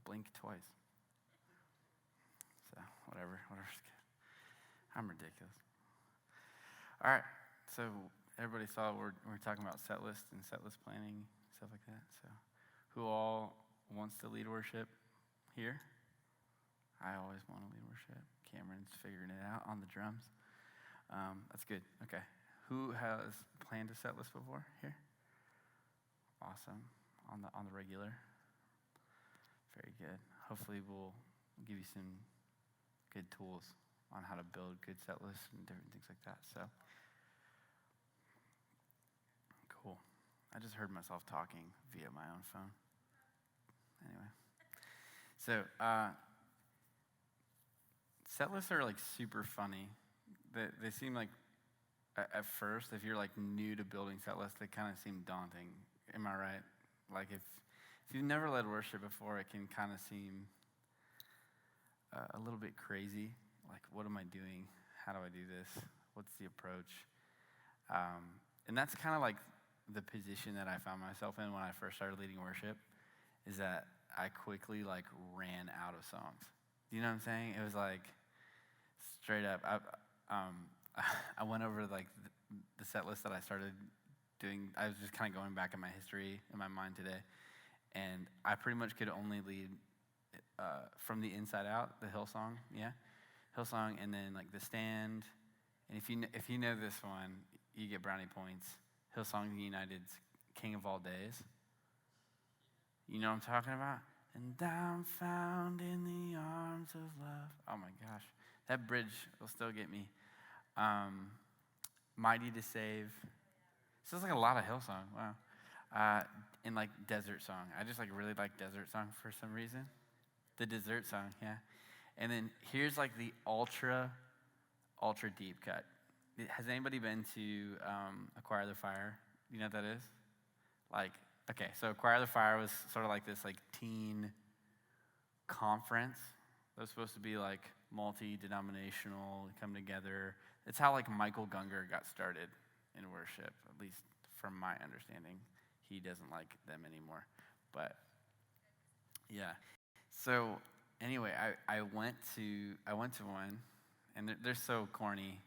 blink twice. So whatever's good. I'm ridiculous. All right, so everybody saw we're talking about Setlist and Setlist planning, stuff like that. So who all wants to lead worship here? I always want to lead worship. Cameron's figuring it out on the drums. That's good. Okay. Who has planned a set list before here? Awesome. On the regular. Very good. Hopefully we'll give you some good tools on how to build good set lists and different things like that. So cool. I just heard myself talking via my own phone. Anyway. So set lists are like super funny. They seem like, at first, if you're like new to building set lists, they kind of seem daunting. Am I right? Like if you've never led worship before, it can kind of seem a little bit crazy. Like, what am I doing? How do I do this? What's the approach? And that's kind of like the position that I found myself in when I first started leading worship, is that I quickly like ran out of songs. You know what I'm saying? It was like straight up. I went over like the set list that I started doing. I was just kind of going back in my history in my mind today, and I pretty much could only lead from the inside out, the Hillsong, Hillsong, and then like the Stand. And if you know this one, you get brownie points. Hillsong United's King of All Days. You know what I'm talking about? And I'm found in the arms of love. Oh my gosh, that bridge will still get me. Mighty to Save. So it's like a lot of Hillsong. Wow. And like Desert Song. I just like really like Desert Song for some reason. The Desert Song, yeah. And then here's like the ultra deep cut. Has anybody been to Acquire the Fire? You know what that is? Like, okay, so Acquire the Fire was sort of like this like teen conference. It was supposed to be like multi-denominational, come together. It's how like Michael Gungor got started in worship, at least from my understanding. He doesn't like them anymore. But yeah. So anyway, I went to one, and they're so corny.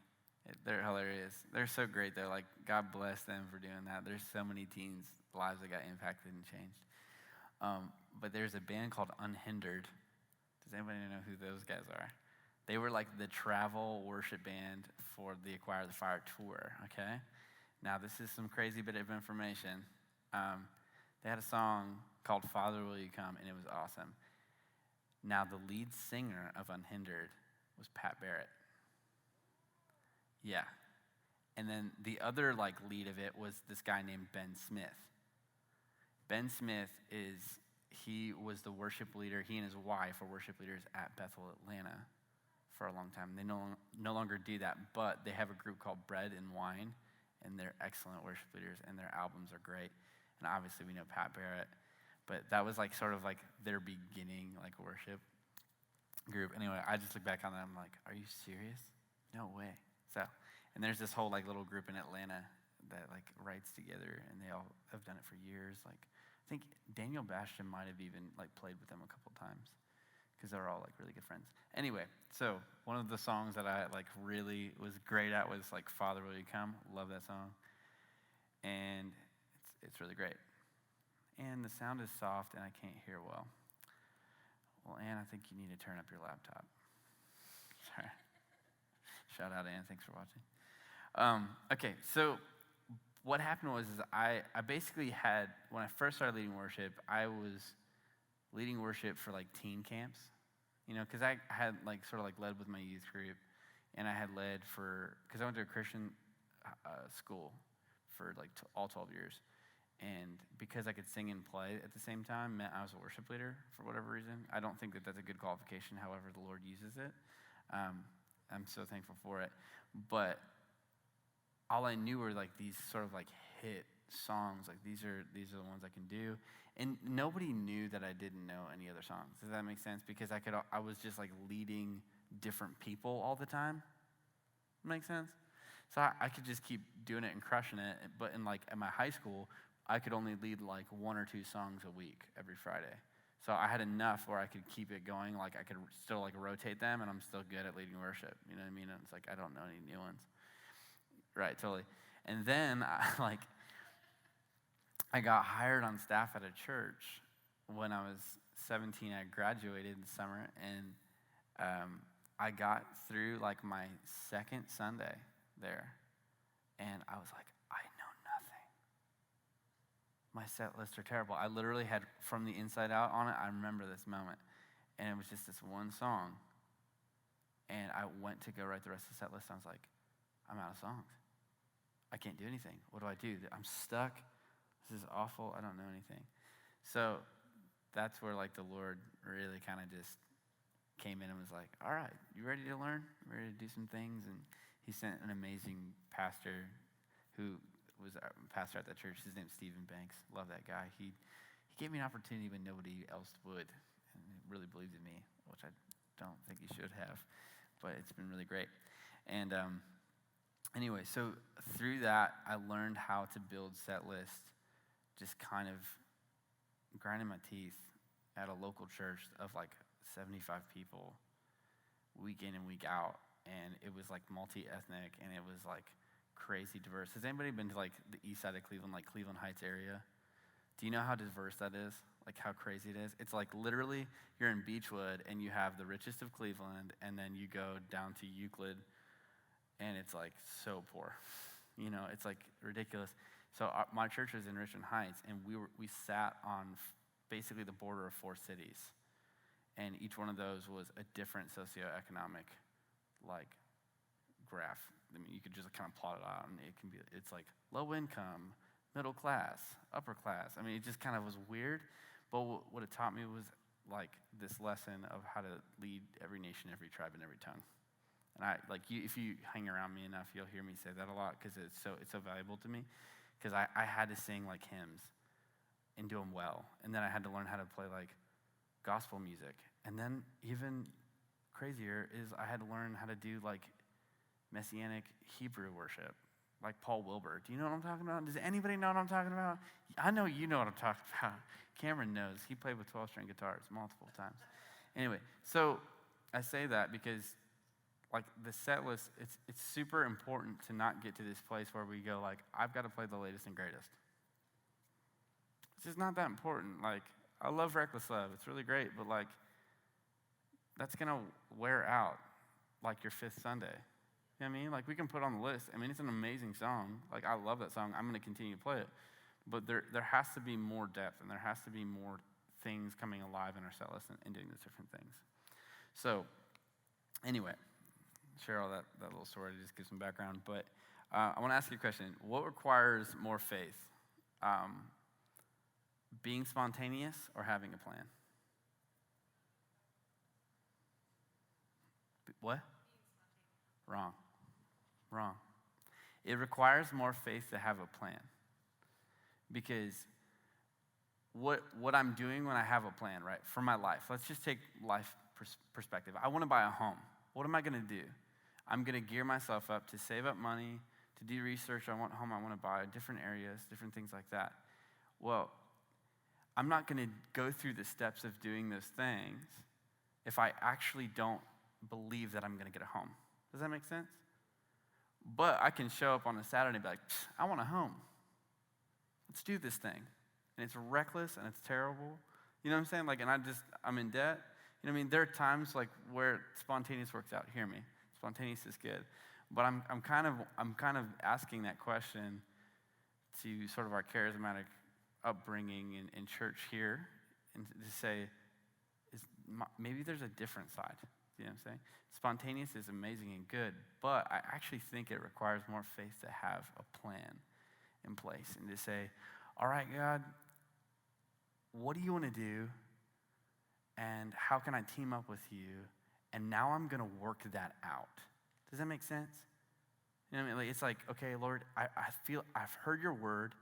They're hilarious. They're so great. They're like, God bless them for doing that. There's so many teens' lives that got impacted and changed. But there's a band called Unhindered. Does anybody know who those guys are? They were like the travel worship band for the Acquire the Fire tour, okay? Now, this is some crazy bit of information. They had a song called Father Will You Come, and it was awesome. Now, the lead singer of Unhindered was Pat Barrett. Yeah. And then the other like lead of it was this guy named Ben Smith. Ben Smith he was the worship leader. He and his wife were worship leaders at Bethel, Atlanta for a long time. They no longer do that, but they have a group called Bread and Wine, and they're excellent worship leaders, and their albums are great. And obviously we know Pat Barrett, but that was like sort of like their beginning like worship group. Anyway, I just look back on that, I'm like, are you serious? No way. So, and there's this whole like little group in Atlanta that like writes together, and they all have done it for years. Like, I think Daniel Bastian might have even like played with them a couple times because they're all like really good friends. Anyway, so one of the songs that I like really was great at was like Father Will You Come. Love that song. And it's really great. And the sound is soft and I can't hear well. Well, Ann, I think you need to turn up your laptop. Sorry. Shout out, Ann. Thanks for watching. Okay, so what happened was I basically had, when I first started leading worship, I was leading worship for like teen camps, because I had like sort of like led with my youth group, and I had led because I went to a Christian school for like all 12 years, and because I could sing and play at the same time meant I was a worship leader for whatever reason. I don't think that that's a good qualification, however the Lord uses it. I'm so thankful for it. But all I knew were like these sort of like hit songs. Like these are the ones I can do. And nobody knew that I didn't know any other songs. Does that make sense? Because I was just like leading different people all the time. Make sense? So I could just keep doing it and crushing it. But in my high school, I could only lead like 1 or 2 songs a week every Friday. So I had enough where I could keep it going. Like I could still like rotate them, and I'm still good at leading worship. You know what I mean? And it's like I don't know any new ones. Right, totally. And then I got hired on staff at a church when I was 17. I graduated in the summer, and I got through like my second Sunday there, and I was like, I know nothing. My set lists are terrible. I literally had From the Inside Out on it. I remember this moment, and it was just this one song, and I went to go write the rest of the set list. I was like, I'm out of songs. I can't do anything. What do I do? I'm stuck. This is awful. I don't know anything. So that's where like the Lord really kind of just came in and was like, all right, you ready to learn? Ready to do some things? And he sent an amazing pastor who was a pastor at that church. His name's Stephen Banks. Love that guy. He gave me an opportunity when nobody else would, and he really believed in me, which I don't think he should have, but it's been really great. And anyway, so through that, I learned how to build set lists, just kind of grinding my teeth at a local church of like 75 people, week in and week out, and it was like multi-ethnic, and it was like crazy diverse. Has anybody been to like the east side of Cleveland, like Cleveland Heights area? Do you know how diverse that is? Like how crazy it is? It's like literally you're in Beechwood, and you have the richest of Cleveland, and then you go down to Euclid, and it's like so poor. You know, it's like ridiculous. So my church was in Richmond Heights, and we sat on basically the border of 4 cities, and each one of those was a different socioeconomic like graph. I mean, you could just kind of plot it out, and it's like low income, middle class, upper class. I mean, it just kind of was weird, but what it taught me was like this lesson of how to lead every nation, every tribe, and every tongue. And if you hang around me enough, you'll hear me say that a lot because it's so valuable to me. Because I had to sing like hymns and do them well, and then I had to learn how to play like gospel music, and then even crazier is I had to learn how to do like Messianic Hebrew worship, like Paul Wilbur. Do you know what I'm talking about? Does anybody know what I'm talking about? I know you know what I'm talking about. Cameron knows. He played with 12-string guitars multiple times. Anyway, so I say that because like the set list, it's super important to not get to this place where we go like, I've got to play the latest and greatest. It's just not that important. Like, I love Reckless Love. It's really great, but like, that's going to wear out like your 5th Sunday. You know what I mean? Like, we can put on the list. I mean, it's an amazing song. Like, I love that song. I'm going to continue to play it. But there has to be more depth, and there has to be more things coming alive in our set list and doing those different things. So, anyway, share all that little story to just give some background. But I want to ask you a question. What requires more faith? Being spontaneous or having a plan? What? Wrong. It requires more faith to have a plan. Because what I'm doing when I have a plan, right, for my life, let's just take life perspective. I want to buy a home. What am I going to do? I'm going to gear myself up to save up money, to do research on what home I want to buy, different areas, different things like that. Well, I'm not going to go through the steps of doing those things if I actually don't believe that I'm going to get a home. Does that make sense? But I can show up on a Saturday and be like, I want a home. Let's do this thing. And it's reckless and it's terrible. You know what I'm saying? Like, and I'm in debt. You know what I mean? There are times like where spontaneous works out. Hear me. Spontaneous is good. But I'm kind of asking that question to sort of our charismatic upbringing in church here, and to say, maybe there's a different side. You know what I'm saying? Spontaneous is amazing and good, but I actually think it requires more faith to have a plan in place and to say, all right, God, what do you want to do? And how can I team up with you? And now I'm going to work that out. Does that make sense? You know what I mean? It's like, okay, Lord, I feel I've heard your word.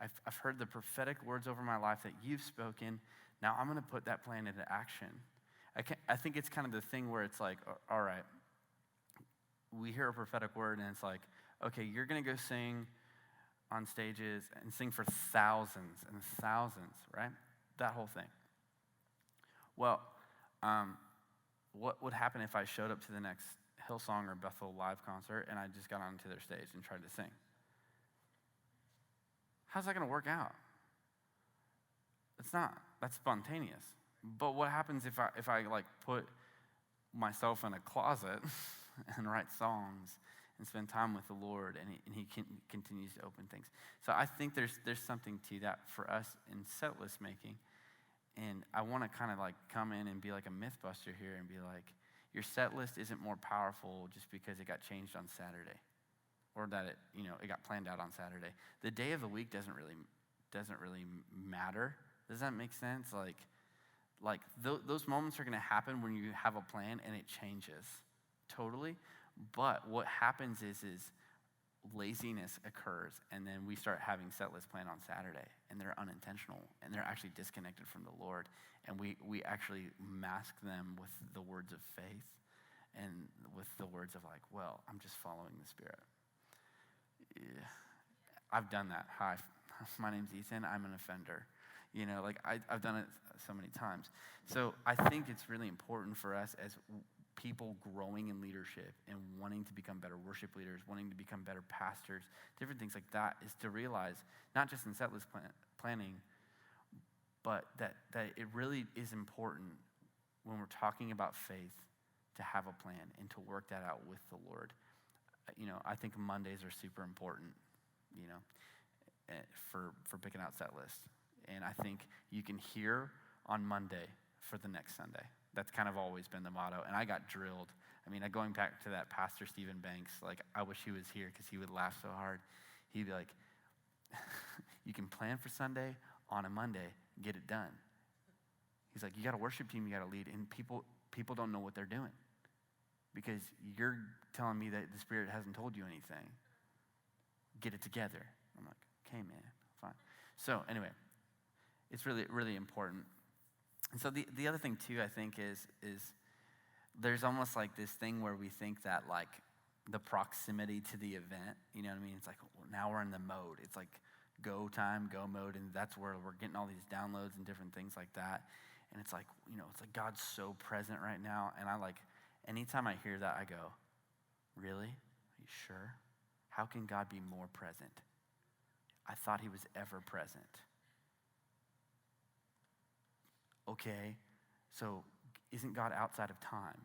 I've heard the prophetic words over my life that you've spoken. Now I'm going to put that plan into action. I think it's kind of the thing where it's like, all right, we hear a prophetic word and it's like, okay, you're going to go sing on stages and sing for thousands and thousands, right? That whole thing. Well, what would happen if I showed up to the next Hillsong or Bethel live concert and I just got onto their stage and tried to sing? How's that going to work out? It's not. That's spontaneous. But what happens if I like put myself in a closet and write songs and spend time with the Lord, and he continues to open things? So I think there's something to that for us in set list making. And I want to kind of like come in and be like a myth buster here and be like, your set list isn't more powerful just because it got changed on Saturday, or that it got planned out on Saturday. The day of the week doesn't really matter. Does that make sense? Like those moments are going to happen when you have a plan and it changes totally. But what happens is laziness occurs, and then we start having set list plan on Saturday, and they're unintentional, and they're actually disconnected from the Lord, and we actually mask them with the words of faith and with the words of like, well, I'm just following the Spirit. Yeah. I've done that. Hi, my name's Ethan. I'm an offender. I've done it so many times. So I think it's really important for us as people growing in leadership and wanting to become better worship leaders, wanting to become better pastors, different things like that, is to realize, not just in setlist planning, but that it really is important when we're talking about faith to have a plan and to work that out with the Lord. I think Mondays are super important, for picking out set lists. And I think you can hear on Monday for the next Sunday. That's kind of always been the motto. And I got drilled. Going back to that Pastor Stephen Banks, I wish he was here because he would laugh so hard. He'd be like, you can plan for Sunday on a Monday, get it done. He's like, you got a worship team, you got to lead, and people don't know what they're doing because you're telling me that the Spirit hasn't told you anything. Get it together. I'm like, okay, man, fine. So anyway, it's really, really important. And so the other thing too, I think, is there's almost like this thing where we think that like the proximity to the event, it's like, well, now we're in the mode. It's like go time, go mode, and that's where we're getting all these downloads and different things like that. And it's like, it's like God's so present right now. And anytime I hear that, I go, really? Are you sure? How can God be more present? I thought he was ever present. Okay, so isn't God outside of time?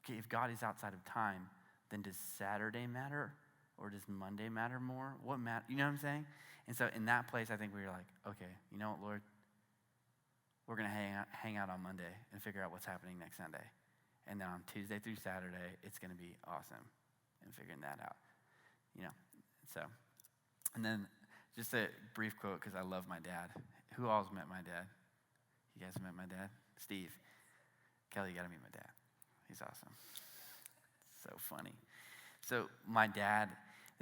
Okay, if God is outside of time, then does Saturday matter or does Monday matter more? What matter? You know what I'm saying? And so in that place, I think we were like, okay, you know what, Lord? We're going to hang out on Monday and figure out what's happening next Sunday. And then on Tuesday through Saturday, it's going to be awesome and figuring that out. So, and then just a brief quote because I love my dad. Who all's met my dad? You guys met my dad? Steve. Kelly, you got to meet my dad. He's awesome. So funny. So my dad,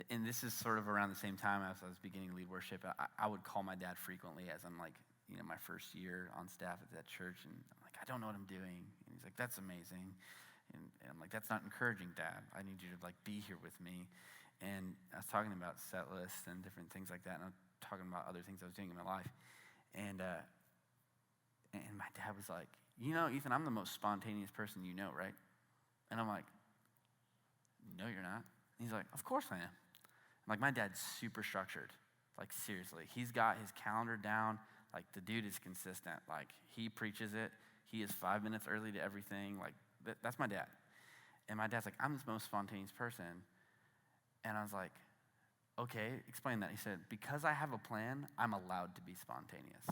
and this is sort of around the same time as I was beginning lead worship, I would call my dad frequently as I'm like, my first year on staff at that church, and I'm like, I don't know what I'm doing. And he's like, that's amazing. And I'm like, that's not encouraging, Dad. I need you to like be here with me. And I was talking about set lists and different things like that, and I'm talking about other things I was doing in my life. And my dad was like, Ethan, I'm the most spontaneous person you know, right? And I'm like, no, you're not. And he's like, of course I am. I'm like, my dad's super structured. Like, seriously. He's got his calendar down. Like, the dude is consistent. Like, he preaches it. He is 5 minutes early to everything. Like, that's my dad. And my dad's like, I'm the most spontaneous person. And I was like, okay, explain that. He said, because I have a plan, I'm allowed to be spontaneous.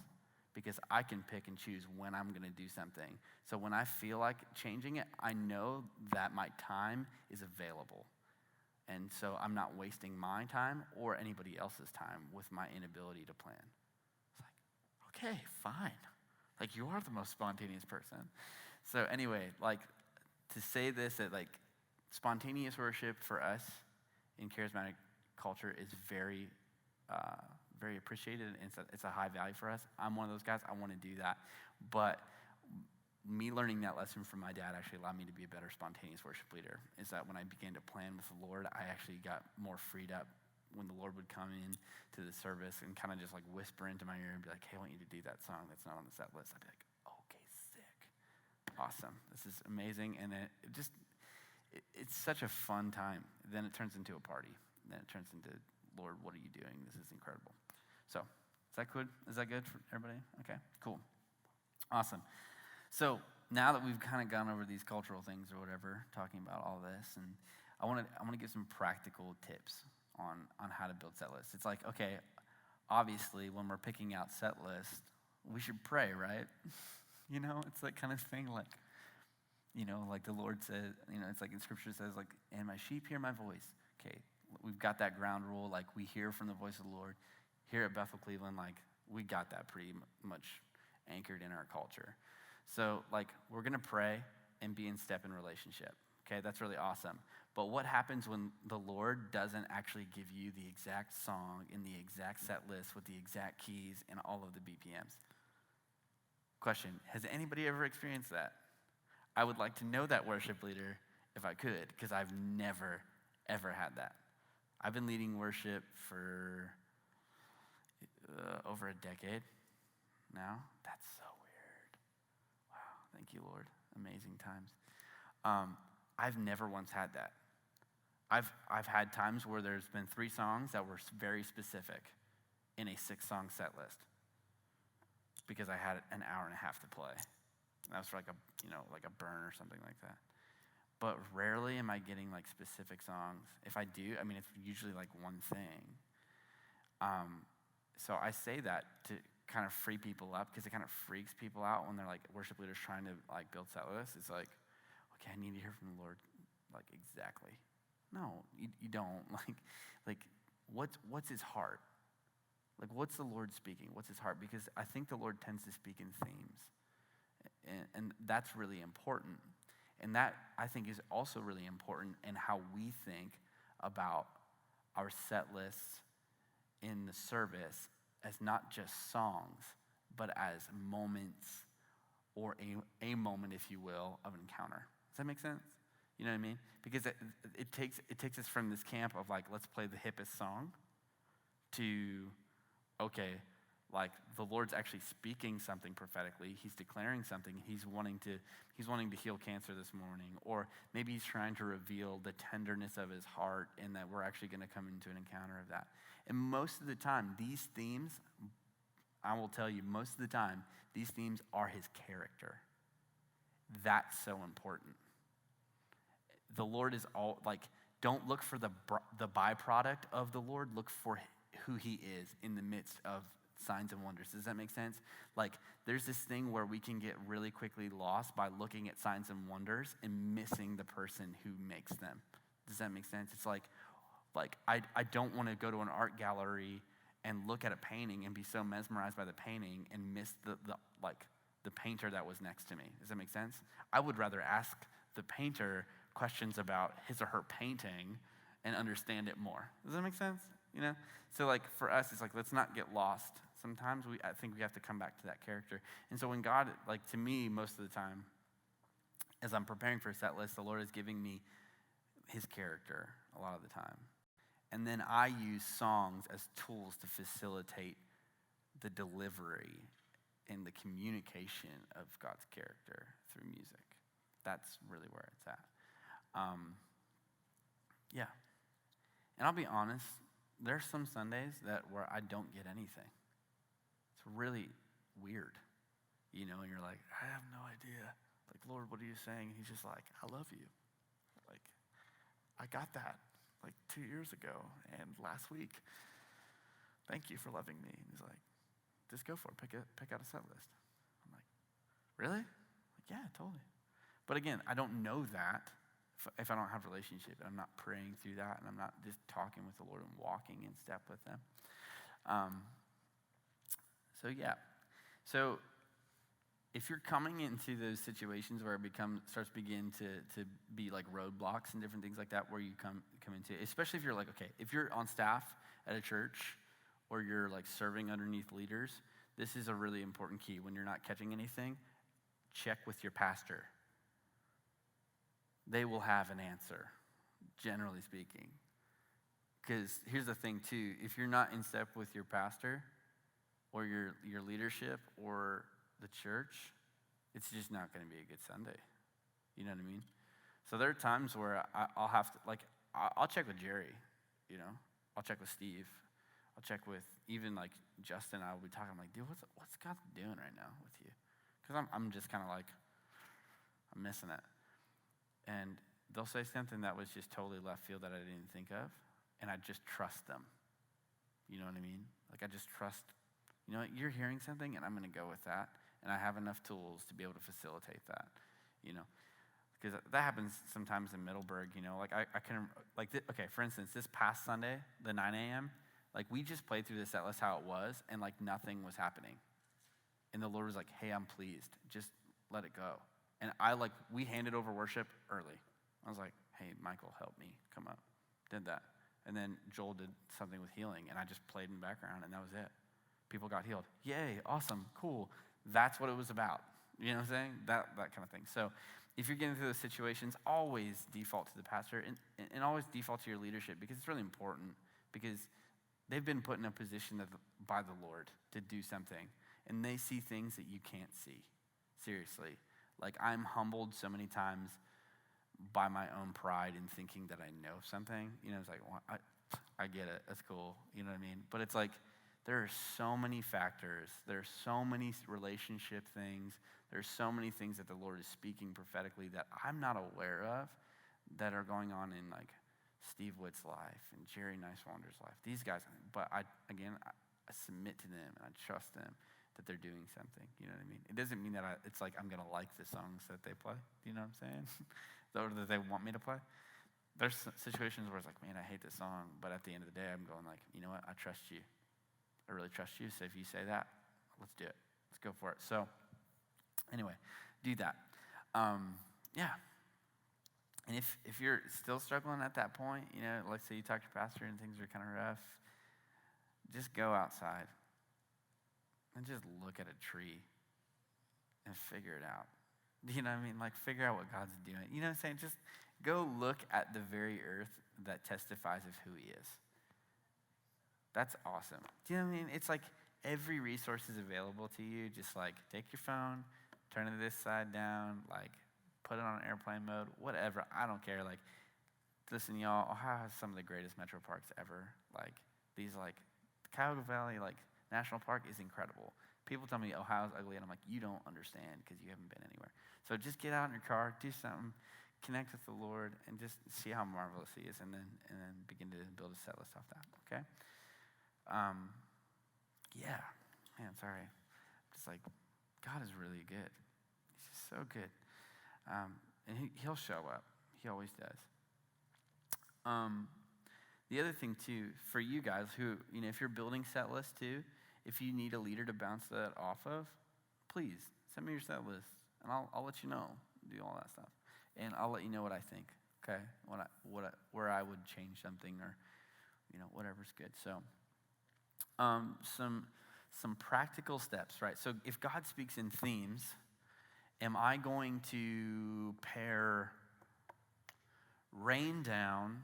Because I can pick and choose when I'm going to do something. So when I feel like changing it, I know that my time is available. And so I'm not wasting my time or anybody else's time with my inability to plan. It's like, okay, fine. Like, you are the most spontaneous person. So anyway, like, to say this, that like spontaneous worship for us in charismatic culture is very very appreciated, and it's a high value for us. I'm one of those guys. I want to do that. But me learning that lesson from my dad actually allowed me to be a better spontaneous worship leader, is that when I began to plan with the Lord, I actually got more freed up when the Lord would come in to the service and kind of just like whisper into my ear and be like, hey, I want you to do that song that's not on the set list. I'd be like, okay, sick. awesome. This is amazing. And it's such a fun time. Then it turns into a party. Then it turns into, Lord, what are you doing? This is incredible. So, is that good? Is that good for everybody? Okay, cool. Awesome. So, now that we've kind of gone over these cultural things or whatever, talking about all this, and I want to give some practical tips on how to build set lists. It's like, okay, obviously, when we're picking out set lists, we should pray, right? It's that kind of thing, like, like the Lord says, it's like in Scripture says, like, and my sheep hear my voice. Okay, we've got that ground rule, like, we hear from the voice of the Lord. Here at Bethel Cleveland, like, we got that pretty much anchored in our culture. So, like, we're going to pray and be in step in relationship. Okay, that's really awesome. But what happens when the Lord doesn't actually give you the exact song in the exact set list with the exact keys and all of the BPMs? Question, has anybody ever experienced that? I would like to know that worship leader if I could, because I've never, ever had that. I've been leading worship for over a decade now. That's so weird. Wow, thank you, Lord. Amazing times. I've never once had that. I've had times where there's been 3 songs that were very specific in a 6-song set list because I had an hour and a half to play. And that was for like a burn or something like that. But rarely am I getting like specific songs. If I do, it's usually like one thing. So I say that to kind of free people up because it kind of freaks people out when they're like worship leaders trying to like build set lists. It's like, okay, I need to hear from the Lord, like exactly. No, you don't. Like what's his heart? Like what's the Lord speaking? What's his heart? Because I think the Lord tends to speak in themes. And that's really important. And that, I think, is also really important in how we think about our set lists in the service as not just songs, but as moments or a moment, if you will, of encounter. Does that make sense? You know what I mean? Because it takes us from this camp of like, let's play the hippest song to, okay, like the Lord's actually speaking something prophetically. He's declaring something. He's wanting to heal cancer this morning, or maybe he's trying to reveal the tenderness of his heart, and that we're actually going to come into an encounter of that. And most of the time, these themes, I will tell you, most of the time, these themes are his character. That's so important. The Lord is all like. Don't look for the byproduct of the Lord. Look for who he is in the midst of signs and wonders. Does that make sense? Like, there's this thing where we can get really quickly lost by looking at signs and wonders and missing the person who makes them. Does that make sense? It's like I don't want to go to an art gallery and look at a painting and be so mesmerized by the painting and miss the painter that was next to me. Does that make sense? I would rather ask the painter questions about his or her painting and understand it more. Does that make sense? So like for us, it's like, let's not get lost. Sometimes I think we have to come back to that character. And so when God, like to me, most of the time, as I'm preparing for a set list, the Lord is giving me his character a lot of the time. And then I use songs as tools to facilitate the delivery and the communication of God's character through music. That's really where it's at. Yeah. And I'll be honest, there's some Sundays where I don't get anything. It's really weird, and you're like, I have no idea. Like, Lord, what are you saying? And he's just like, I love you. Like, I got that like 2 years ago and last week. Thank you for loving me. And he's like, just go for it. Pick out a set list. I'm like, really? Like, yeah, totally. But again, I don't know that if I don't have a relationship. I'm not praying through that, and I'm not just talking with the Lord and walking in step with him. So if you're coming into those situations where it starts begin to be like roadblocks and different things like that, where you come into, especially if you're like, okay, if you're on staff at a church or you're like serving underneath leaders, this is a really important key. When you're not catching anything, check with your pastor. They will have an answer, generally speaking. Because here's the thing too, if you're not in step with your pastor or your leadership or the church, it's just not going to be a good Sunday. You know what I mean? So there are times where I'll have to, like, I'll check with Jerry, you know? I'll check with Steve. I'll check with even, like, Justin. I'll be talking, I'm like, dude, what's God doing right now with you? Because I'm just kind of like, I'm missing it. And they'll say something that was just totally left field that I didn't think of, and I just trust them. You know what I mean? Like, I just trust, you know what, you're hearing something, and I'm going to go with that, and I have enough tools to be able to facilitate that, you know? Because that happens sometimes in Middleburg, you know? Like, I can, like, okay, for instance, this past Sunday, the 9 a.m., like, we just played through the set list how it was, and, like, nothing was happening. And the Lord was like, hey, I'm pleased. Just let it go. And we handed over worship early. I was like, hey, Michael, help me, come up. Did that. And then Joel did something with healing, and I just played in the background, and that was it. People got healed. Yay, awesome, cool. That's what it was about. You know what I'm saying? That kind of thing. So if you're getting through those situations, always default to the pastor, and always default to your leadership, because it's really important, because they've been put in a position by the Lord to do something, and they see things that you can't see. Seriously. Like, I'm humbled so many times by my own pride in thinking that I know something. You know, it's like, well, I get it. That's cool. You know what I mean? But it's like, there are so many factors. There are so many relationship things. There's so many things that the Lord is speaking prophetically that I'm not aware of that are going on in, like, Steve Witt's life and Jerry Nicewander's life. These guys, but I submit to them and I trust them that they're doing something. You know what I mean? It doesn't mean that it's like I'm going to like the songs that they play. Do you know what I'm saying? Or that they want me to play. There's situations where it's like, man, I hate this song. But at the end of the day, I'm going like, you know what? I trust you. I really trust you. So if you say that, let's do it. Let's go for it. So anyway, do that. Yeah. And if you're still struggling at that point, you know, let's say you talk to your pastor and things are kind of rough, just go outside and just look at a tree and figure it out. You know what I mean? Like, figure out what God's doing. You know what I'm saying? Just go look at the very earth that testifies of who he is. That's awesome. Do you know what I mean? It's like every resource is available to you. Just like take your phone, turn it this side down, like put it on airplane mode, whatever. I don't care. Like, listen, y'all, Ohio has some of the greatest metro parks ever. Like, these, like, Cuyahoga Valley, like, National Park is incredible. People tell me Ohio's ugly, and I'm like, you don't understand because you haven't been anywhere. So just get out in your car, do something, connect with the Lord, and just see how marvelous he is, and then begin to build a set list off that, okay? Yeah, man, sorry. Just like, God is really good. He's just so good. And he'll show up. He always does. The other thing, too, for you guys who, you know, if you're building set lists, too, if you need a leader to bounce that off of, please send me your set list, and I'll let you know, do all that stuff. And I'll let you know what I think, okay? Where I would change something or, you know, whatever's good. So some practical steps, right? So if God speaks in themes, am I going to pair rain down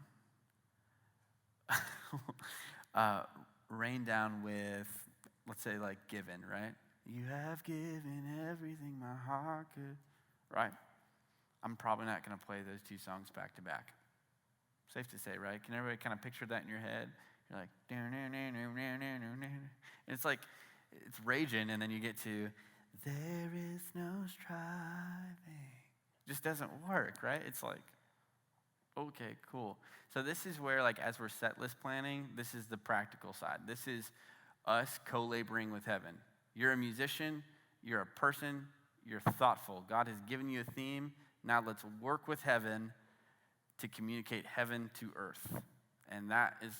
with, let's say, like, given, right? You have given everything my heart could, right? I'm probably not going to play those two songs back to back. Safe to say, right? Can everybody kind of picture that in your head? You're like, and it's like, it's raging, and then you get to, there is no striving. Just doesn't work, right? It's like, okay, cool. So this is where, like, as we're set list planning, this is the practical side. This is us co-laboring with heaven. You're a musician, you're a person, you're thoughtful. God has given you a theme. Now let's work with heaven to communicate heaven to earth. And that is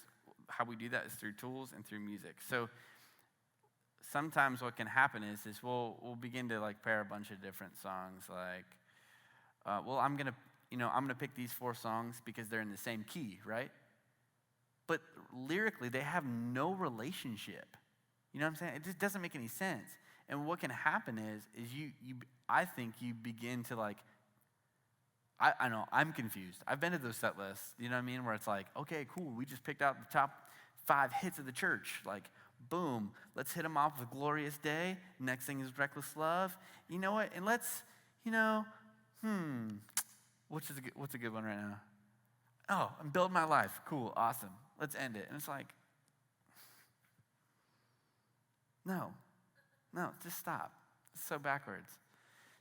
how we do that, is through tools and through music. So sometimes what can happen is we'll begin to, like, pair a bunch of different songs, like, I'm gonna pick these 4 songs because they're in the same key, right? But lyrically, they have no relationship. You know what I'm saying? It just doesn't make any sense. And what can happen is I think you begin to, like, I know, I'm confused. I've been to those set lists, you know what I mean? Where it's like, okay, cool, we just picked out the top 5 hits of the church. Like, Boom. Let's hit them off with Glorious Day. Next thing is Reckless Love. You know what? And let's, what's a good one right now? Oh, I'm building my life. Cool, awesome. Let's end it. And it's like, no, just stop. It's so backwards.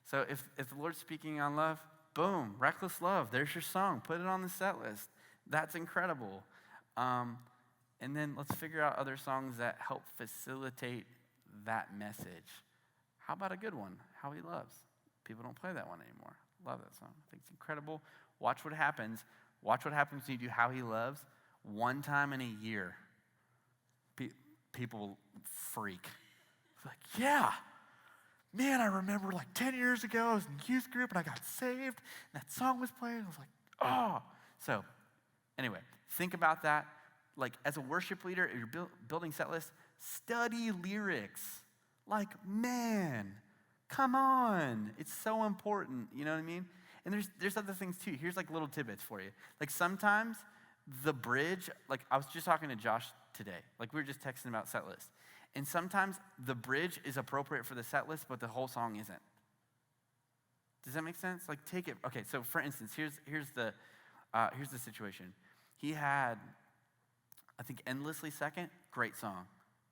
So if the Lord's speaking on love, boom, Reckless Love. There's your song. Put it on the set list. That's incredible. And then let's figure out other songs that help facilitate that message. How about a good one? How He Loves. People don't play that one anymore. Love that song. I think it's incredible. Watch what happens. Watch what happens when you do How He Loves. One time in a year, people freak. It's like, yeah. Man, I remember like 10 years ago, I was in youth group and I got saved. And that song was playing. I was like, oh. So anyway, think about that. Like as a worship leader, if you're building set lists, study lyrics. Like, man, come on. It's so important. You know what I mean? And there's other things too. Here's like little tidbits for you. Like sometimes the bridge, like I was just talking to Josh today. Like we were just texting about set list. And sometimes the bridge is appropriate for the set list, but the whole song isn't. Does that make sense? Like take it. Okay, so for instance, here's the situation. He had, I think, Endlessly second, great song.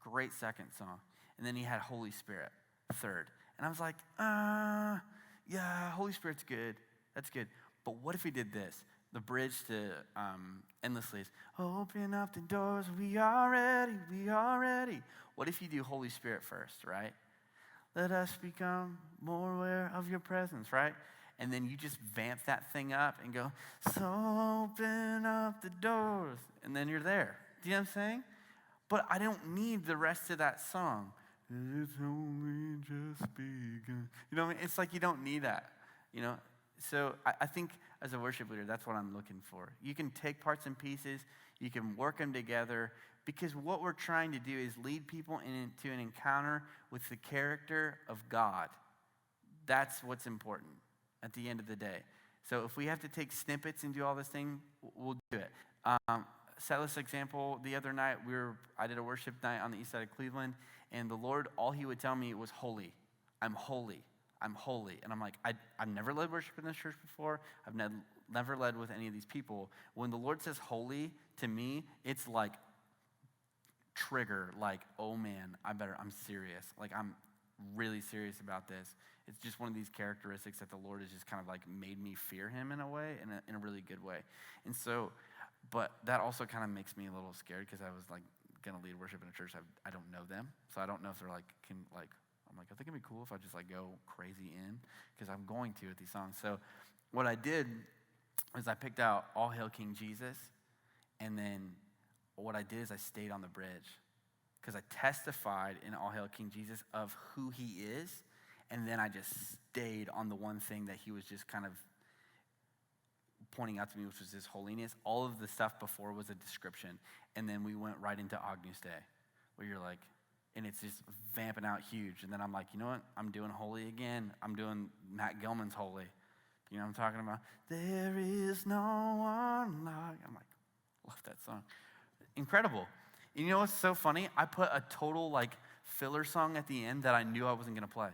Great second song. And then he had Holy Spirit, third. And I was like, yeah, Holy Spirit's good. That's good. But what if he did this? The bridge to Endlessly is, open up the doors, we are ready. What if you do Holy Spirit first, right? Let us become more aware of your presence, right? And then you just vamp that thing up and go, so open up the doors. And then you're there. Do you know what I'm saying? But I don't need the rest of that song. It's only just begun. You know what I mean? It's like you don't need that, you know? So I think as a worship leader, that's what I'm looking for. You can take parts and pieces. You can work them together. Because what we're trying to do is lead people into an encounter with the character of God. That's what's important at the end of the day. So if we have to take snippets and do all this thing, we'll do it. Setlist example, the other night, I did a worship night on the east side of Cleveland, and the Lord, all He would tell me was holy. I'm holy. I'm holy. And I'm like, I've never led worship in this church before. I've never led with any of these people. When the Lord says holy, to me, it's like trigger, like, oh man, I'm serious. Like, I'm really serious about this. It's just one of these characteristics that the Lord has just kind of like made me fear Him in a way, in a really good way. And so, but that also kind of makes me a little scared because I was like going to lead worship in a church. I don't know them. So I don't know if they're like, I'm like, I think it'd be cool if I just like go crazy in, because I'm going to with these songs. So what I did is I picked out All Hail King Jesus, and then what I did is I stayed on the bridge, because I testified in All Hail King Jesus of who He is, and then I just stayed on the one thing that He was just kind of pointing out to me, which was His holiness. All of the stuff before was a description, and then we went right into Agnus Dei, where you're like, and it's just vamping out huge. And then I'm like, you know what? I'm doing holy again. I'm doing Matt Gilman's holy. You know what I'm talking about? There is no one like. I'm like, love that song. Incredible. And you know what's so funny? I put a total like filler song at the end that I knew I wasn't going to play.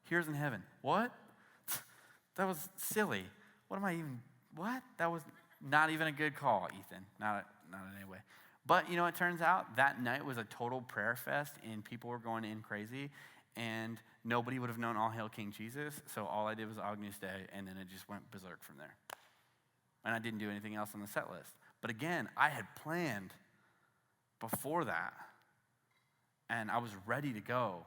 Here's in Heaven. What? That was silly. What? That was not even a good call, Ethan. Not in any way. But, you know, it turns out that night was a total prayer fest, and people were going in crazy, and nobody would have known All Hail King Jesus, so all I did was Agnus Dei, and then it just went berserk from there. And I didn't do anything else on the set list. But again, I had planned before that, and I was ready to go,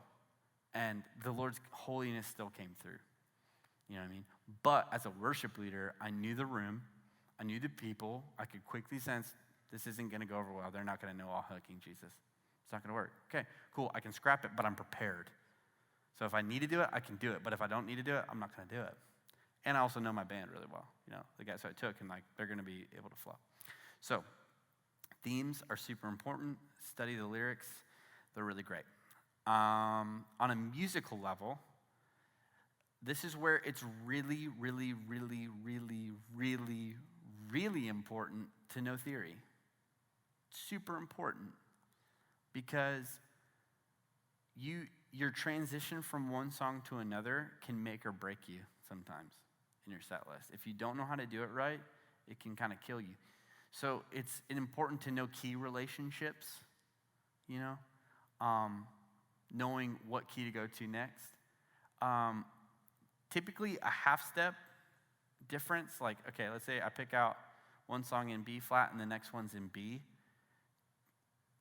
and the Lord's holiness still came through. You know what I mean? But as a worship leader, I knew the room, I knew the people, I could quickly sense this isn't going to go over well. They're not going to know All Hail King Jesus. It's not going to work. Okay, cool. I can scrap it, but I'm prepared. So if I need to do it, I can do it. But if I don't need to do it, I'm not going to do it. And I also know my band really well. You know, the guys who I took, and like they're going to be able to flow. So themes are super important. Study the lyrics. They're really great. On a musical level, this is where it's really, really, really, really, really, really important to know theory. Super important, because your transition from one song to another can make or break you sometimes in your set list. If you don't know how to do it right, it can kind of kill you. So it's important to know key relationships, knowing what key to go to next. Typically a half step difference, like, okay, let's say I pick out one song in B flat and the next one's in B.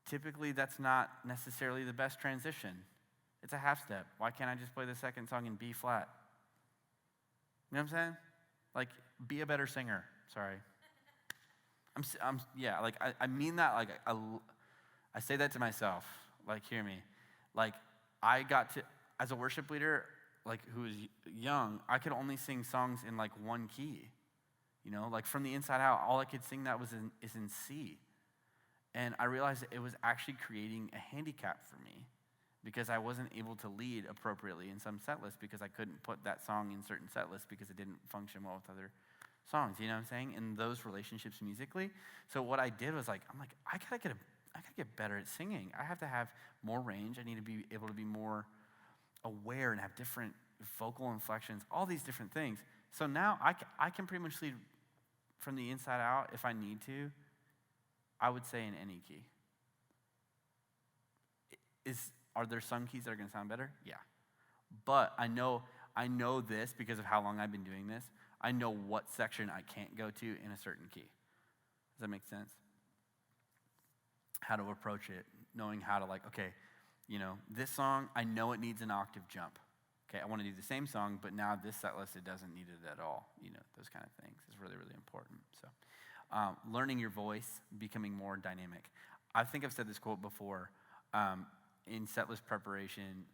Typically that's not necessarily the best transition. It's a half step. Why can't I just play the second song in B flat? You know what I'm saying? Like, be a better singer. Sorry. I mean that, like, I say that to myself. Like, hear me. Like, I got to, as a worship leader, like, who was young, I could only sing songs in, like, one key. Like, from the inside out, all I could sing that is in C. And I realized that it was actually creating a handicap for me because I wasn't able to lead appropriately in some set lists because I couldn't put that song in certain set lists because it didn't function well with other songs. You know what I'm saying? In those relationships musically. So what I did was, like, I gotta get better at singing. I have to have more range. I need to be able to be more aware and have different vocal inflections, all these different things. So now I can pretty much lead from the inside out if I need to. I would say in any key. Are there some keys that are going to sound better? Yeah. But I know this because of how long I've been doing this. I know what section I can't go to in a certain key. Does that make sense? How to approach it, knowing how to, like, okay, this song, I know it needs an octave jump. Okay, I want to do the same song, but now this set list, it doesn't need it at all. Those kind of things is really, really important. So learning your voice, becoming more dynamic. I think I've said this quote before. In setlist preparation,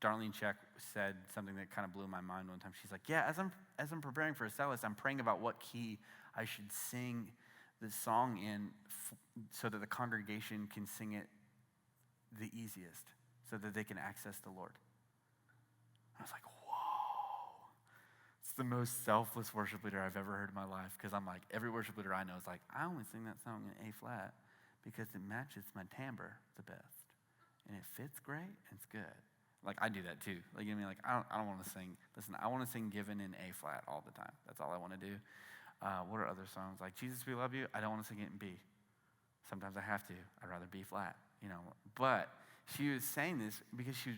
Darlene Check said something that kind of blew my mind one time. She's like, yeah, as I'm preparing for a setlist, I'm praying about what key I should sing the song in so that the congregation can sing it the easiest, so that they can access the Lord. I was like, whoa. It's the most selfless worship leader I've ever heard in my life, because I'm like, every worship leader I know is like, I only sing that song in A flat because it matches my timbre the best. And it fits great, and it's good. Like, I do that too. Like, you know what I mean? Like, I don't want to sing. Listen, I want to sing Given in A flat all the time. That's all I want to do. What are other songs? Like, Jesus, We Love You, I don't want to sing it in B. Sometimes I have to. I'd rather B flat, But she was saying this because she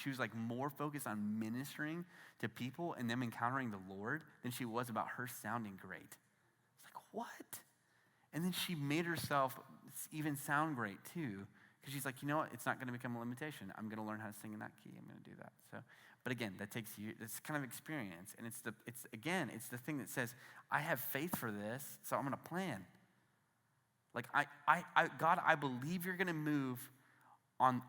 was like more focused on ministering to people and them encountering the Lord than she was about her sounding great. It's like, what? And then she made herself even sound great too, because she's like, it's not going to become a limitation. I'm going to learn how to sing in that key. I'm going to do that. So, but again, that takes you. It's kind of experience, and it's the thing that says, I have faith for this, so I'm going to plan. Like, God, I believe you're going to move on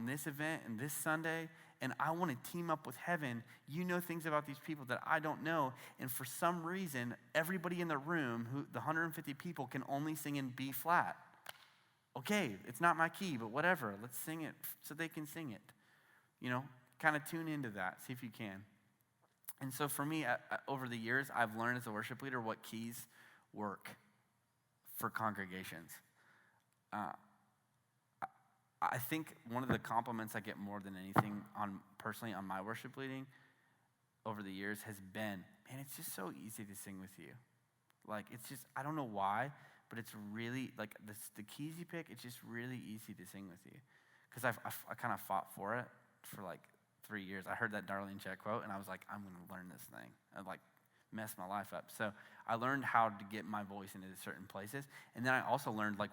this event and this Sunday, and I want to team up with heaven. You know things about these people that I don't know, and for some reason, everybody in the room, the 150 people, can only sing in B flat. Okay, it's not my key, but whatever. Let's sing it so they can sing it. Kind of tune into that. See if you can. And so for me, over the years, I've learned as a worship leader what keys work for congregations. I think one of the compliments I get more than anything personally on my worship leading over the years has been, man, it's just so easy to sing with you. Like, it's just, I don't know why, but it's really, like, the keys you pick, it's just really easy to sing with you. Because I kind of fought for it for like 3 years. I heard that Darlene Check quote, and I was like, I'm going to learn this thing. I messed my life up. So I learned how to get my voice into certain places. And then I also learned, like,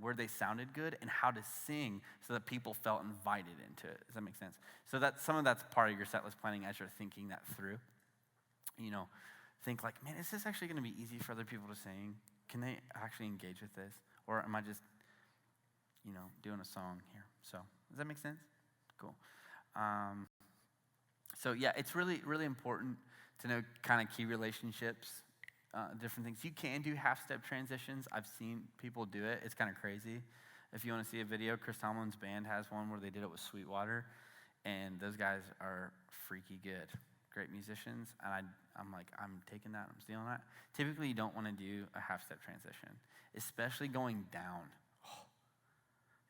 where they sounded good and how to sing so that people felt invited into it. Does that make sense? So some of that's part of your set list planning as you're thinking that through. Think like, man, is this actually going to be easy for other people to sing? Can they actually engage with this? Or am I just, doing a song here? So does that make sense? Cool. So yeah, it's really, really important to know kind of key relationships, different things. You can do half-step transitions. I've seen people do it. It's kind of crazy. If you want to see a video, Chris Tomlin's band has one where they did it with Sweetwater, and those guys are freaky good. Great musicians, and I'm like, I'm taking that, I'm stealing that. Typically, you don't want to do a half-step transition, especially going down.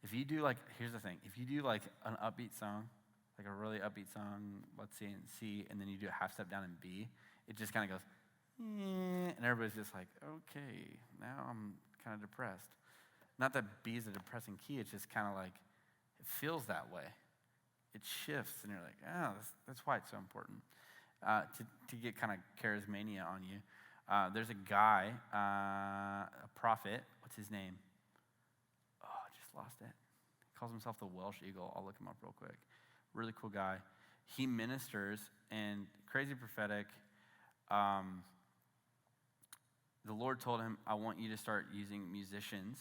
If you do here's the thing, if you do like an upbeat song, like a really upbeat song, let's say in C, and then you do a half step down in B, it just kind of goes, and everybody's just like, okay, now I'm kind of depressed. Not that B is a depressing key, it's just kind of like, it feels that way. It shifts, and you're like, oh, that's why it's so important to get kind of charismania on you. There's a guy, a prophet, what's his name? Oh, I just lost it. He calls himself the Welsh Eagle. I'll look him up real quick. Really cool guy. He ministers, and crazy prophetic. The Lord told him, I want you to start using musicians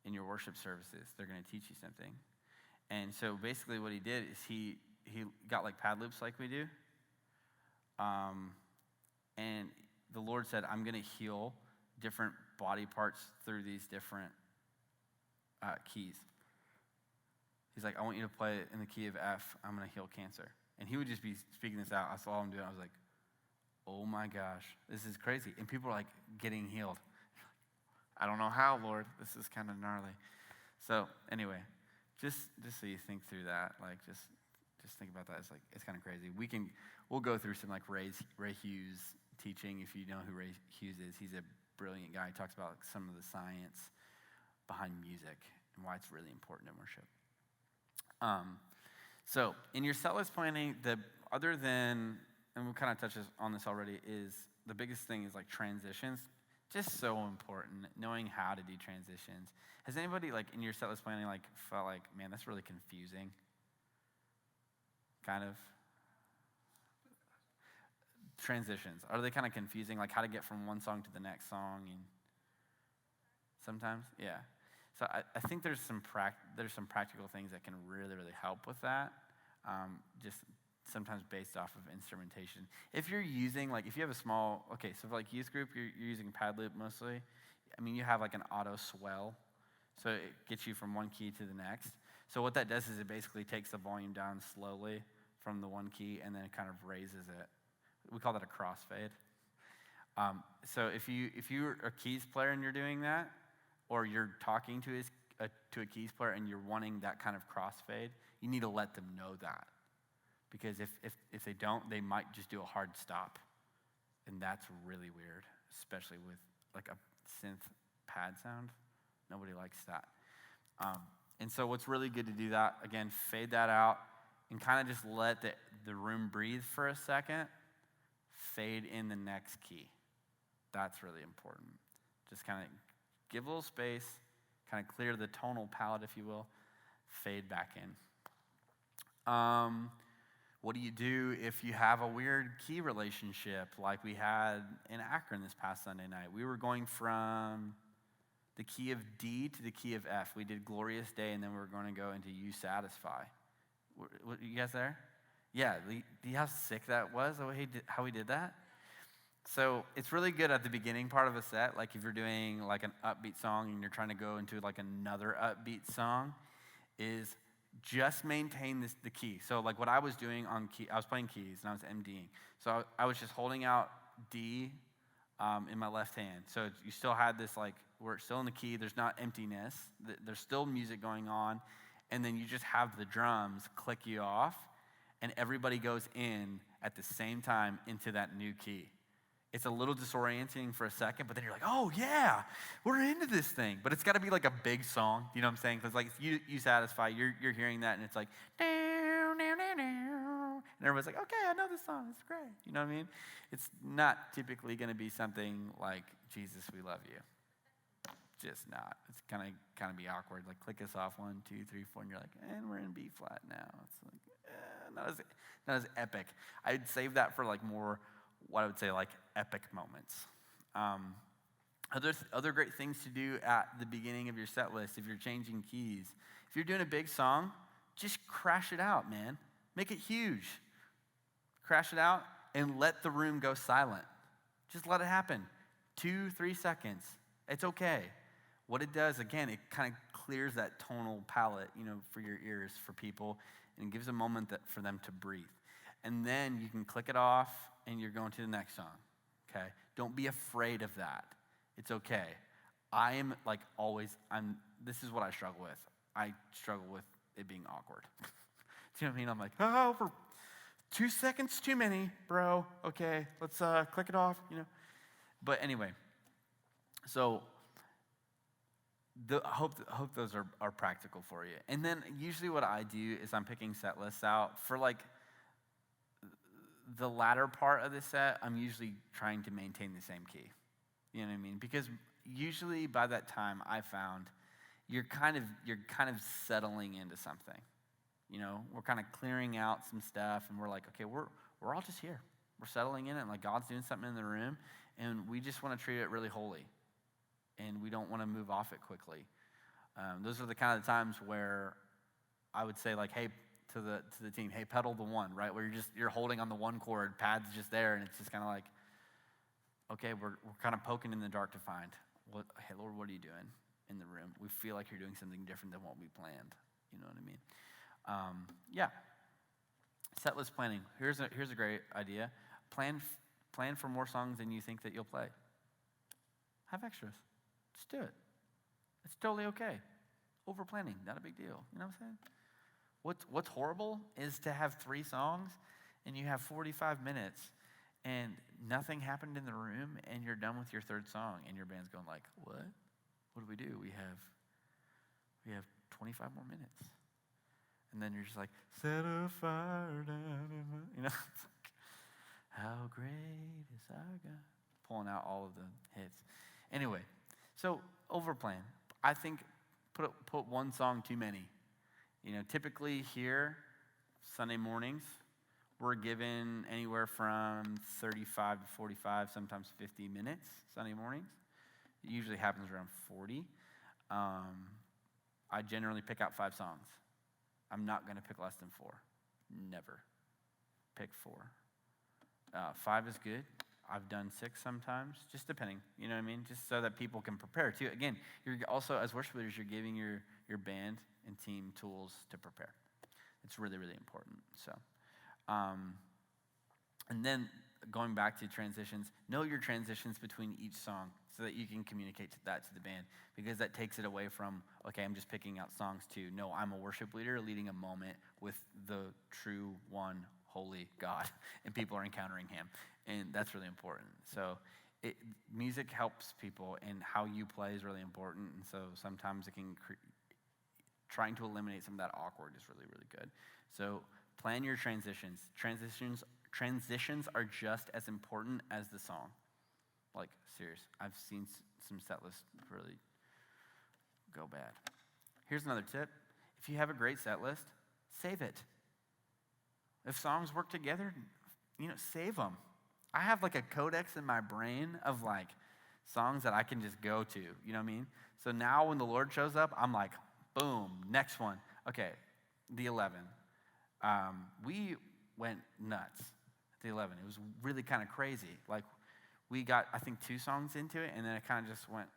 in your worship services. They're going to teach you something. And so basically what he did is he got like pad loops like we do. And the Lord said, I'm going to heal different body parts through these different keys. He's like, I want you to play in the key of F. I'm going to heal cancer. And he would just be speaking this out. I saw him do it. I was like, oh my gosh, this is crazy. And people are like getting healed. I don't know how, Lord. This is kind of gnarly. So anyway, just so you think through that, like just think about that. It's kind of crazy. We'll go through some like Ray Hughes teaching. If you know who Ray Hughes is, he's a brilliant guy. He talks about some of the science behind music and why it's really important in worship. So in your set list planning, other than, and we kind of touched on this already, is the biggest thing is like transitions. Just so important, knowing how to do transitions. Has anybody like in your set list planning like felt like, man, that's really confusing? Kind of. Transitions, are they kind of confusing? Like how to get from one song to the next song, and sometimes, yeah. So I think there's some practical things that can really, really help with that. Just sometimes based off of instrumentation. If you're using, like, if you have a small, okay, so for like youth group, you're using pad loop mostly. I mean, you have like an auto swell, so it gets you from one key to the next. So what that does is it basically takes the volume down slowly from the one key and then it kind of raises it. We call that a crossfade. So if you're a keys player and you're doing that, or you're talking to a keys player and you're wanting that kind of crossfade, you need to let them know that. Because if they don't, they might just do a hard stop. And that's really weird, especially with like a synth pad sound. Nobody likes that. And so what's really good to do that, again, fade that out and kind of just let the room breathe for a second. Fade in the next key. That's really important. Just kind of give a little space, kind of clear the tonal palette, if you will, fade back in. What do you do if you have a weird key relationship like we had in Akron this past Sunday night? We were going from the key of D to the key of F. We did Glorious Day, and then we were going to go into You Satisfy. Were you guys there? Yeah, do you know how sick that was, how we did that? So it's really good at the beginning part of a set, like if you're doing like an upbeat song and you're trying to go into like another upbeat song, is just maintain the key. So like what I was doing on key, I was playing keys and I was MDing. So I was just holding out D in my left hand. So you still had this like, we're still in the key, there's not emptiness, there's still music going on, and then you just have the drums click you off, and everybody goes in at the same time into that new key. It's a little disorienting for a second, but then you're like, oh yeah, we're into this thing. But it's got to be like a big song, you know what I'm saying? Because like if you Satisfy, you're hearing that, and it's like, and everybody's like, okay, I know this song, it's great. You know what I mean? It's not typically going to be something like Jesus, we love you. Just not. It's kind of be awkward. Like click us off 1, 2, 3, 4, and you're like, and we're in B flat now. It's like not as epic. I'd save that for like more, what I would say like epic moments. Other great things to do at the beginning of your set list if you're changing keys. If you're doing a big song, just crash it out, man. Make it huge. Crash it out and let the room go silent. Just let it happen. 2, 3 seconds. It's okay. What it does, again, it kind of clears that tonal palette, for your ears, for people, and gives a moment for them to breathe. And then you can click it off, and you're going to the next song, okay? Don't be afraid of that. It's okay. I am, like always, I'm this is what I struggle with. I struggle with it being awkward. Do you know what I mean? I'm like, oh, for 2 seconds too many, bro. Okay, let's click it off, But anyway, so I hope those are practical for you. And then usually what I do is I'm picking set lists out for like the latter part of the set. I'm usually trying to maintain the same key. You know what I mean? Because usually by that time I found you're kind of settling into something. We're kind of clearing out some stuff, and we're like, okay, we're all just here. We're settling in it, and like God's doing something in the room, and we just want to treat it really holy, and we don't want to move off it quickly. Those are the kind of times where I would say, like, hey, to the team, hey, pedal the one, right? Where you're holding on the one chord, pad's just there, and it's just kind of like, okay, we're kind of poking in the dark to find, hey, Lord, what are you doing in the room? We feel like you're doing something different than what we planned. You know what I mean? Set list planning. Here's a great idea. Plan for more songs than you think that you'll play. Have extras. Just do it. It's totally okay. Over planning, not a big deal. You know what I'm saying? What's horrible is to have 3 songs and you have 45 minutes and nothing happened in the room and you're done with your 3rd song and your band's going like, what? What do? We have 25 more minutes. And then you're just like, set a fire down in my, it's like, how great is our God? Pulling out all of the hits. Anyway, so overplan. I think put one song too many. Typically here, Sunday mornings, we're given anywhere from 35 to 45, sometimes 50 minutes Sunday mornings. It usually happens around 40. I generally pick out 5 songs. I'm not going to pick less than 4. Never. Pick 4. 5 is good. I've done 6 sometimes, just depending. You know what I mean? Just so that people can prepare too. Again, you're also, as worship leaders, you're giving your band and team tools to prepare. It's really, really important. So, and then going back to transitions, know your transitions between each song so that you can communicate that to the band, because that takes it away from, okay, I'm just picking out songs to, no, I'm a worship leader leading a moment with the true one holy God, and people are encountering him, and that's really important. So music helps people, and how you play is really important, and so sometimes it can trying to eliminate some of that awkward is really, really good. So plan your transitions. Transitions are just as important as the song. Like, serious. I've seen some set lists really go bad. Here's another tip. If you have a great set list, save it. If songs work together, save them. I have like a codex in my brain of like songs that I can just go to, you know what I mean? So now when the Lord shows up, I'm like, boom, next one. Okay, the 11. We went nuts at the 11. It was really kind of crazy. Like, we got, I think, 2 songs into it, and then it kind of just went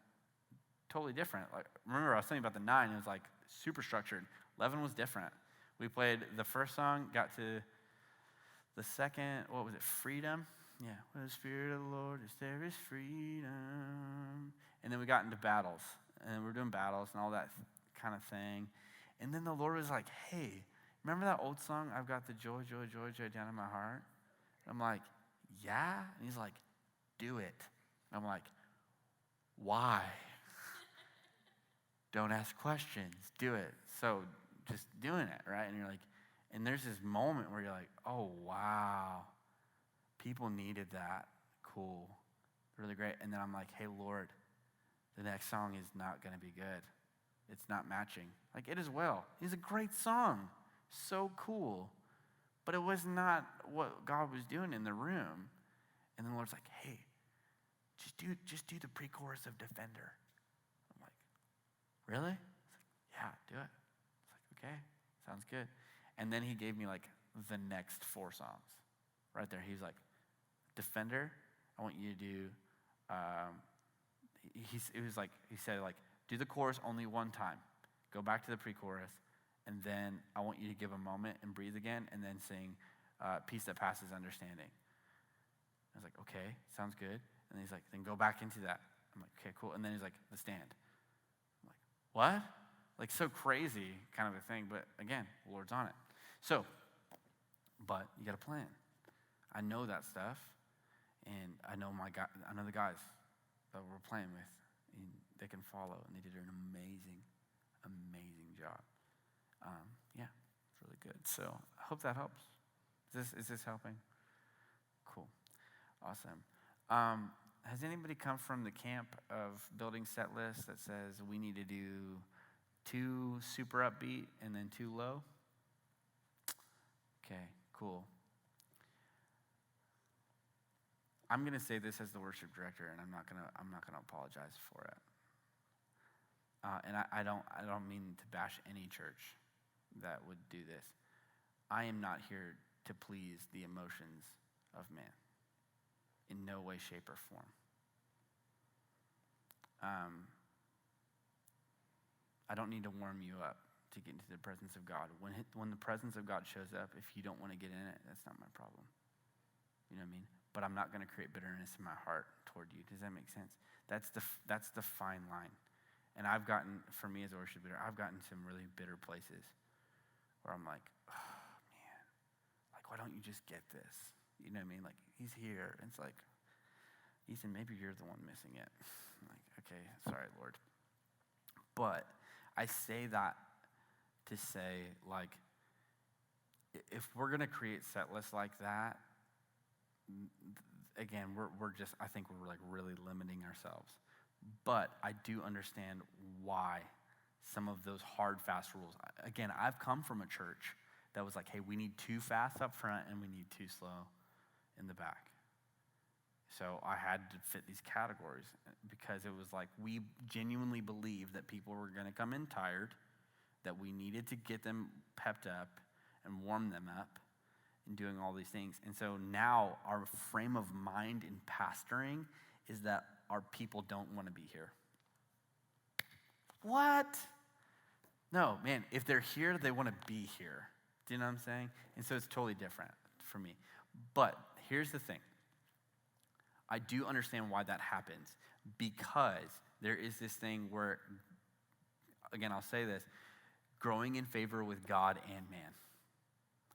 totally different. Like, remember, I was telling you about the 9. It was like super structured. 11 was different. We played the first song, got to the second, what was it, Freedom? Yeah, with the Spirit of the Lord, there is freedom. And then we got into battles, and we're doing battles and all that kind of thing. And then the Lord was like, hey, remember that old song, I've got the joy, joy, joy, joy down in my heart? I'm like, yeah? And he's like, do it. I'm like, why? Don't ask questions, do it. So just doing it, right? And you're like, and there's this moment where you're like, oh, wow. People needed that. Cool. Really great. And then I'm like, hey, Lord, the next song is not going to be good. It's not matching. Like, it is well. It's a great song. So cool. But it was not what God was doing in the room. And then the Lord's like, hey, just do the pre-chorus of Defender. I'm like, really? It's like, yeah, do it. It's like, okay, sounds good. And then he gave me like the next 4 songs. Right there. He's like, Defender, I want you to do, he said, do the chorus only one time. Go back to the pre-chorus, and then I want you to give a moment and breathe again, and then sing Peace That Passes Understanding. I was like, okay, sounds good. And he's like, then go back into that. I'm like, okay, cool. And then he's like, The Stand. I'm like, what? Like so crazy kind of a thing, but again, the Lord's on it. So, but you got a plan. I know that stuff, and I know the guys that we're playing with, and they can follow, and they did an amazing job. Yeah, it's really good. So I hope that helps. Is this helping? Cool, awesome. Has anybody come from the camp of building Setlist that says we need to do 2 super upbeat and then 2 low? Okay, cool. I'm gonna say this as the worship director, and I'm not gonna apologize for it. And I don't mean to bash any church that would do this. I am not here to please the emotions of man, in no way, shape, or form. I don't need to warm you up to get into the presence of God. When the presence of God shows up, if you don't want to get in it, that's not my problem. You know what I mean? But I'm not going to create bitterness in my heart toward you. Does that make sense? That's the fine line. And for me as a worship leader, I've gotten some really bitter places where I'm like, oh man, like why don't you just get this? You know what I mean? Like he's here. And it's like, Ethan, maybe you're the one missing it. I'm like, okay, sorry, Lord. But I say that to say, like, if we're gonna create set lists like that, again, I think we're like really limiting ourselves. But I do understand why some of those hard, fast rules. Again, I've come from a church that was like, hey, we need 2 fast up front and we need 2 slow in the back. So I had to fit these categories because it was like we genuinely believed that people were going to come in tired, that we needed to get them pepped up and warm them up and doing all these things. And so now our frame of mind in pastoring is that our people don't want to be here. What? No, man, if they're here, they want to be here. Do you know what I'm saying? And so it's totally different for me. But here's the thing. I do understand why that happens, because there is this thing where, again, I'll say this, growing in favor with God and man.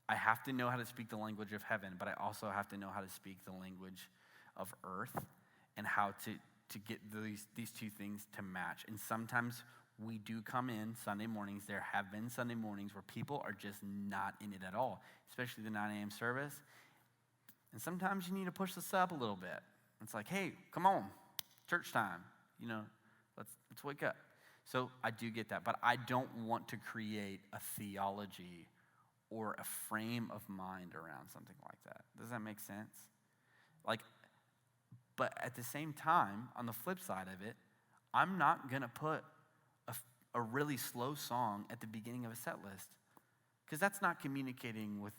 I have to know how to speak the language of heaven, but I also have to know how to speak the language of earth and how to get these 2 things to match. And sometimes we do come in Sunday mornings. There have been Sunday mornings where people are just not in it at all, especially the 9 a.m. service. And sometimes you need to push this up a little bit. It's like, hey, come on, church time. You know, let's wake up. So I do get that, but I don't want to create a theology or a frame of mind around something like that. Does that make sense? But at the same time, on the flip side of it, I'm not gonna put a really slow song at the beginning of a set list, because that's not communicating with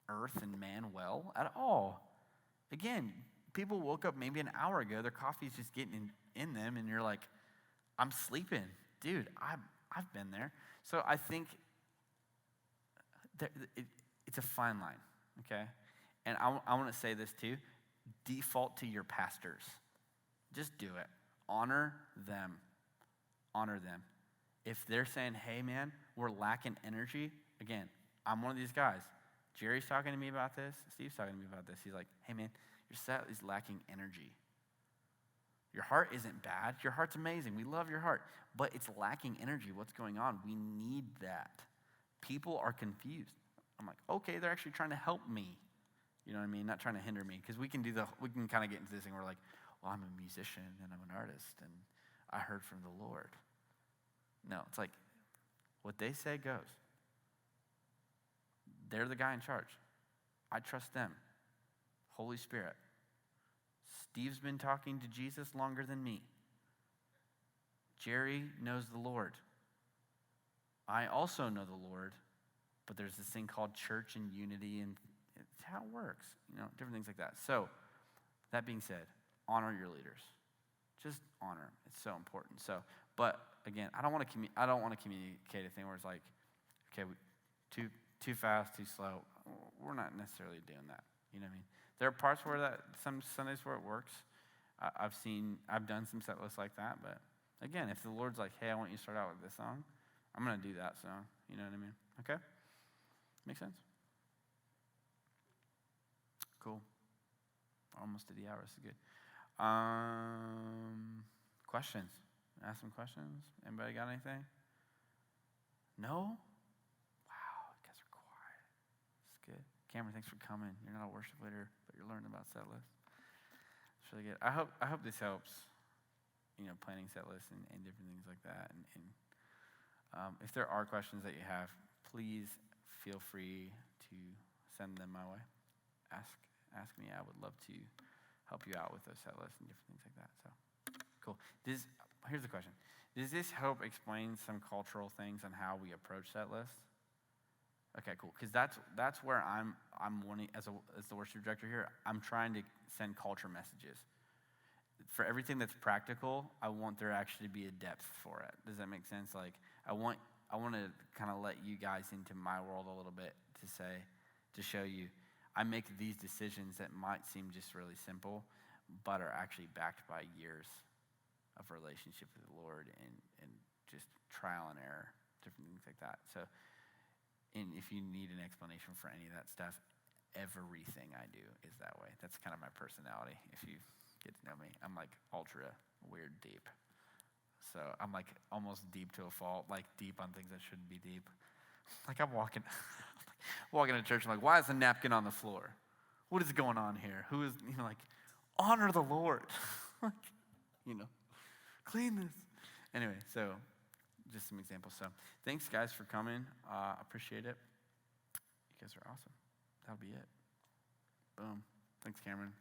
earth and man well at all. Again, people woke up maybe an hour ago, their coffee's just getting in them, and you're like, I'm sleeping. Dude, I've been there. So I think it's a fine line, okay? And I want to say this too. Default to your pastors. Just do it. Honor them. Honor them. If they're saying, hey man, we're lacking energy, again, I'm one of these guys. Jerry's talking to me about this. Steve's talking to me about this. He's like, hey man, your set is lacking energy. Your heart isn't bad. Your heart's amazing. We love your heart. But it's lacking energy. What's going on? We need that. People are confused. I'm like, okay, they're actually trying to help me. You know what I mean? Not trying to hinder me. Because we can kind of get into this thing where we're like, well, I'm a musician and I'm an artist and I heard from the Lord. No, it's like what they say goes. They're the guy in charge. I trust them. Holy Spirit. Steve's been talking to Jesus longer than me. Jerry knows the Lord. I also know the Lord, but there's this thing called church and unity, and it's how it works, different things like that. So, that being said, honor your leaders. Just honor them. It's so important. So, but again, I don't want to communicate a thing where it's like, okay, too fast, too slow. We're not necessarily doing that. You know what I mean? There are parts where some Sundays where it works. I've done some set lists like that, but Again, if the Lord's like, hey, I want you to start out with this song, I'm going to do that song. You know what I mean? Okay? Make sense? Cool. Almost to the hour. This is good. Questions? Ask some questions. Anybody got anything? No? Wow, you guys are quiet. It's good. Cameron, thanks for coming. You're not a worship leader, but you're learning about Setlist. It's really good. I hope this helps. Planning Setlist and different things like that. And if there are questions that you have, please feel free to send them my way. Ask me. I would love to help you out with those set lists and different things like that. So, cool. Here's the question. Does this help explain some cultural things on how we approach set lists? Okay, cool. Because that's where I'm wanting, as the worship director here, I'm trying to send culture messages. For everything that's practical, I want there actually to be a depth for it. Does that make sense? Like, I want to kind of let you guys into my world a little bit to show you, I make these decisions that might seem just really simple, but are actually backed by years of relationship with the Lord and just trial and error, different things like that. So, and if you need an explanation for any of that stuff, everything I do is that way. That's kind of my personality. If you get to know me, I'm like ultra weird deep. So I'm like almost deep to a fault, like deep on things that shouldn't be deep. Like I'm walking to church, I'm like, why is the napkin on the floor? What is going on here? Who is, like, honor the Lord. Like, clean this. Anyway, so just some examples. So thanks, guys, for coming. Appreciate it. You guys are awesome. That'll be it. Boom. Thanks, Cameron.